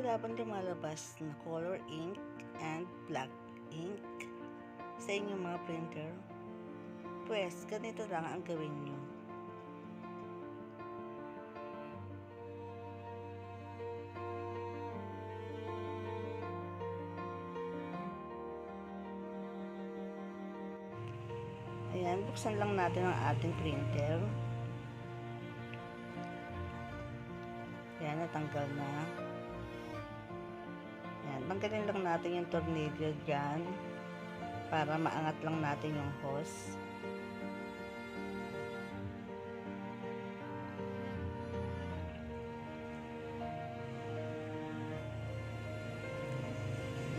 wala bang lumalabas na color ink and black ink sa inyong mga printer? Pwes, ganito lang ang gawin nyo. Ayan, buksan lang natin ang ating printer. Ayan, natanggal na. Ayan, tanggalin lang natin yung tornilyo dyan para maangat lang natin yung hose.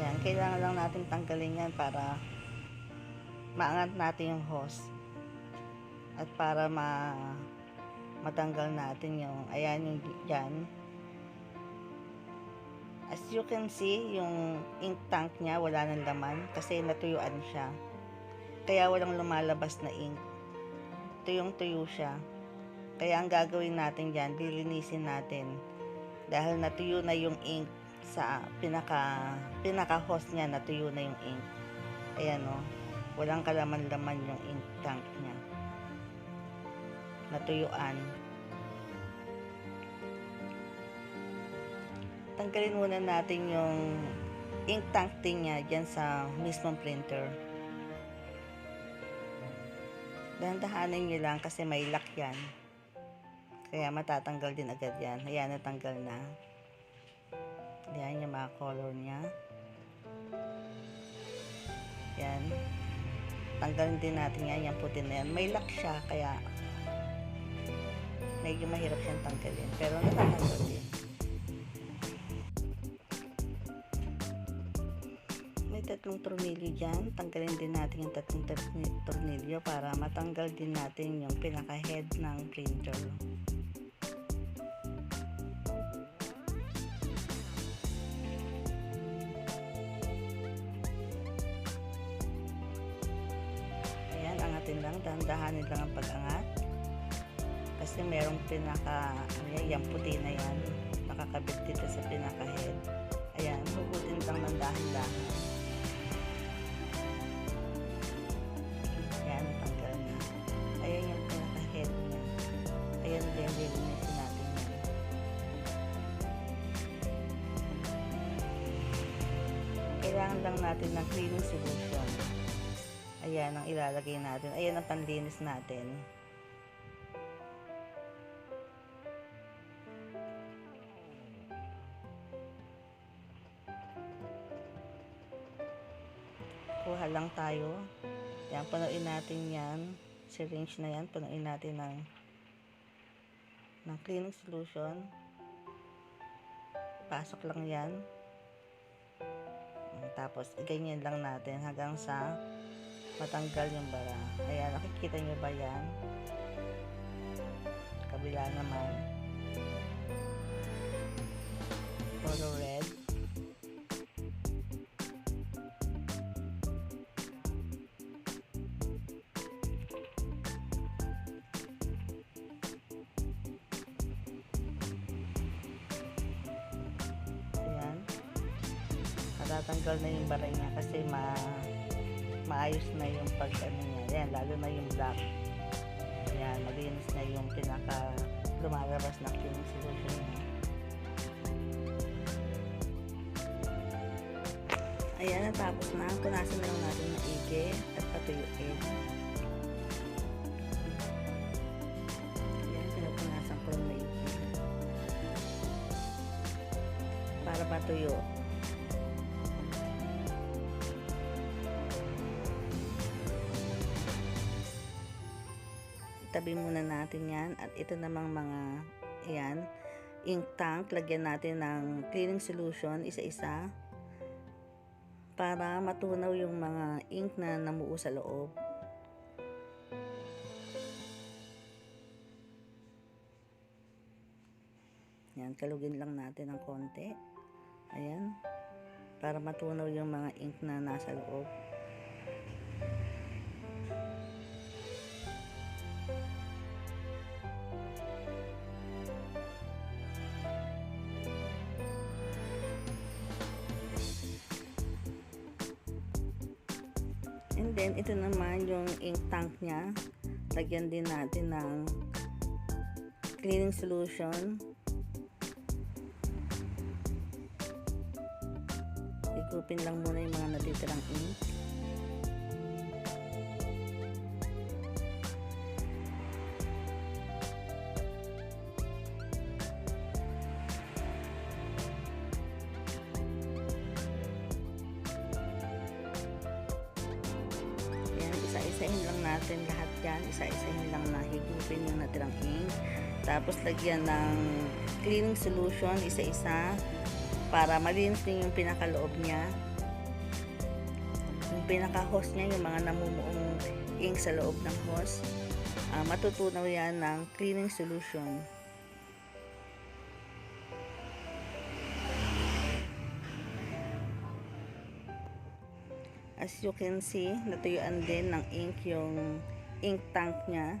Ayan, kailangan lang natin tanggalin yan para maangat natin yung hose at para matanggal natin yung ayan yung dyan. As you can see, yung ink tank nya wala nang laman kasi natuyuan siya, kaya walang lumalabas na ink, tuyong-tuyo siya. Kaya ang gagawin natin dyan, lilinisin natin dahil natuyo na yung ink sa pinaka hose nya, natuyo na yung ink. Ayan o, walang kalaman-laman yung ink tank nya, natuyuan. Tanggalin muna natin yung ink tank din niya dyan sa mismong printer. Dahan-dahanin nyo lang kasi may lock yan, kaya matatanggal din agad yan. Ayan, natanggal na. Ayan yung mga color nya. Ayan, tanggalin din natin yan, yung puti na yan. May lock siya, kaya medyo mahirap siyang tanggalin, pero natatanggal din. May tatlong tornilyo dyan, tanggalin din natin yung tatlong tornilyo para matanggal din natin yung pinaka head ng printer. Ayan, angatin lang, dahan-dahanin lang ang pag-angat kasi merong pinaka yung puti na yan nakakabit dito sa pinaka head. Ayan, hugutin lang ng dahan-dahan. Ayan, natanggal na. Ayan yung pinaka-head niya. Ayan din, lilinisin natin yan. Kailangan lang natin ng cleaning solution. Ayan ang ilalagay natin. Ayan ang panlinis natin. Kuha lang tayo. Yan, punuin natin yan. Syringe na yan, punuin natin ng cleaning solution. Pasok lang yan. Tapos, ganyan lang natin hanggang sa matanggal yung bara. Ayan, nakikita nyo ba yan? Kabila naman. Color red. Tatanggal na yung baray niya kasi maayos na yung pag niya. Ayan, lalo na yung black. Ayan, malinis na yung pinaka lumalabas na cleaning solution niya. Ayan, natapos na. Punasan na lang natin ng igi at patuyuin. Ayan, pinapunasan ko ng igi para patuyo. Tabi muna natin yan. At ito namang mga ayan, ink tank, lagyan natin ng cleaning solution isa-isa para matunaw yung mga ink na namuo sa loob. Yan, kalugin lang natin ng konti. Ayan, para matunaw yung mga ink na nasa loob. And then, ito naman yung ink tank niya. Lagyan din natin ng cleaning solution. Igupin lang muna yung mga natitirang ink. Isa-isahin lang natin lahat yan. Isa-isahin lang na higupin yung natirang ink. Tapos lagyan ng cleaning solution isa-isa para malinis din yung pinakaloob niya. Yung pinaka-hose niya, yung mga namumuong ink sa loob ng hose, matutunaw yan ng cleaning solution. As you can see, natuyuan din ng ink yung ink tank niya.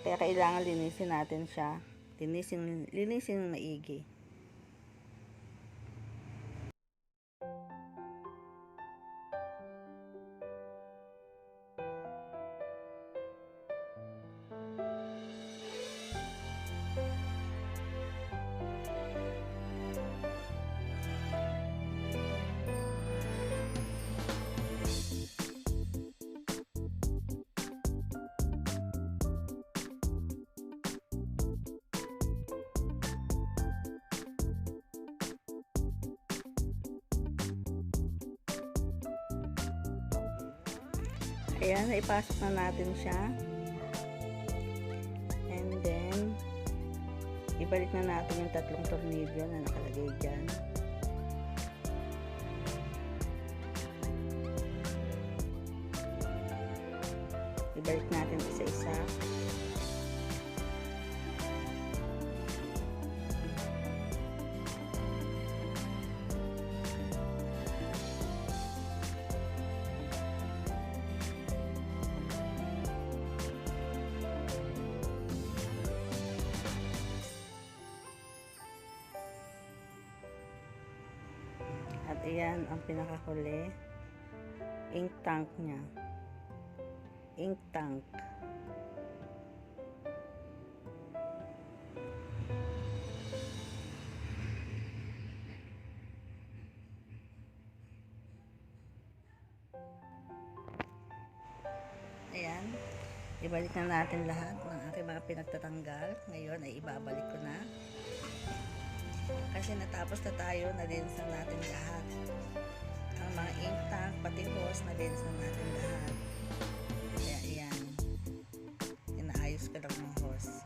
Kaya kailangan linisin natin siya. Linisin maigi. Ayan, naipasok na natin siya. And then, ibalik na natin yung 3 tornilyo na nakalagay dyan. Ibalik natin isa-isa. At ayan ang pinakahuli, ink tank niya. Ink tank. Ayan, ibalik na natin lahat ng aking mga pinagtatanggal. Ngayon ay ibabalik ko na. Kasi natapos na tayo, nalinsan natin lahat. Ang mga ink tank, pati hose, nalinsan natin lahat. Kaya ayan, inaayos ko lang ng hose.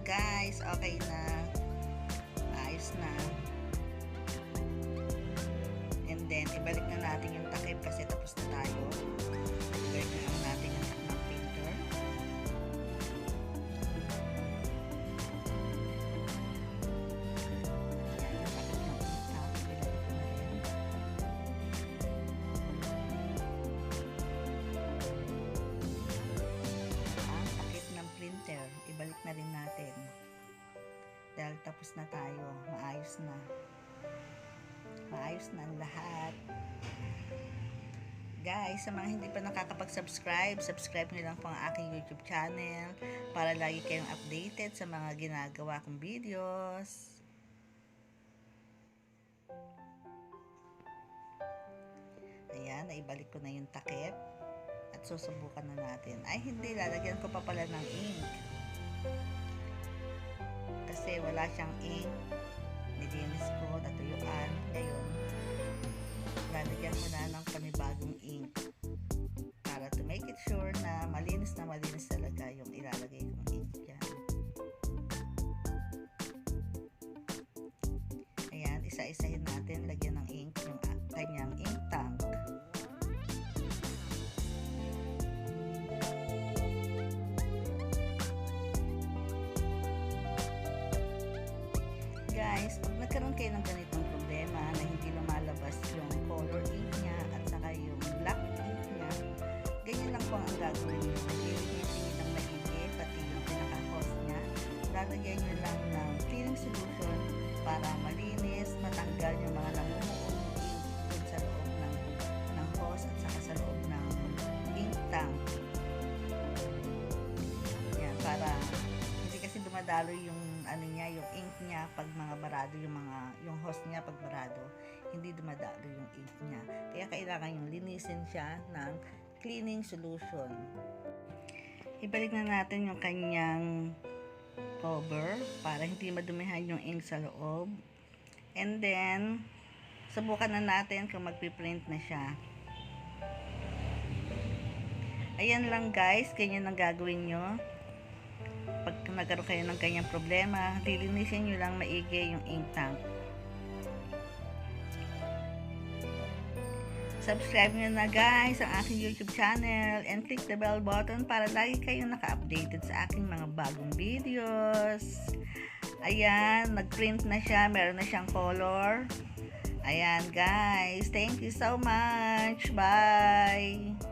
Guys, okay na. Ayos na. And then, ibalik na natin yung takip kasi tapos na tayo. Ibalik na lang natin yung takip printer. Yan, yung takip ng printer. Ibalik ko na rin. Ang takip ng printer, ibalik na rin natin. Dahil tapos na tayo, maayos na. Maayos na ang lahat. Guys, sa mga hindi pa nakakapag-subscribe, subscribe nyo lang po ang aking YouTube channel para lagi kayong updated sa mga ginagawa kong videos. Ayan, naibalik ko na yung takip at susubukan na natin. Ay, hindi, lalagyan ko pa pala ng ink. Kasi wala siyang ink, nilinis ko, natuyuan, ngayon lalagyan ko na ng panibagong ink para to make it sure na malinis talaga yung ilalagay kong ink dyan. Ayan, isa-isahin natin, lagyan ng ink yung kanyang ink tank. Guys, pag nagkaroon kayo ng lalagyan nyo lang ng cleaning solution para malinis, matanggal yung mga namumuong ink dun sa loob ng hose at saka sa loob ng ink tank. Yan, para hindi kasi dumadalo yung ano niya, yung ink niya pag mga barado, yung hose niya pag barado, hindi dumadalo yung ink niya. Kaya kailangan yung linisin siya ng cleaning solution. Ibalik na natin yung kanyang cover para hindi madumihan yung ink sa loob. And then, subukan na natin kung magpiprint na siya. Ayan lang guys, ganyan ang gagawin nyo. Pag nagkaroon kayo ng ganyang problema, lilinisin nyo lang maigi yung ink tank. Subscribe nyo na guys ang aking YouTube channel and click the bell button para lagi kayong naka-updated sa aking mga bagong videos. Ayan, nag-print na siya, meron na siyang color. Ayan guys, thank you so much. Bye!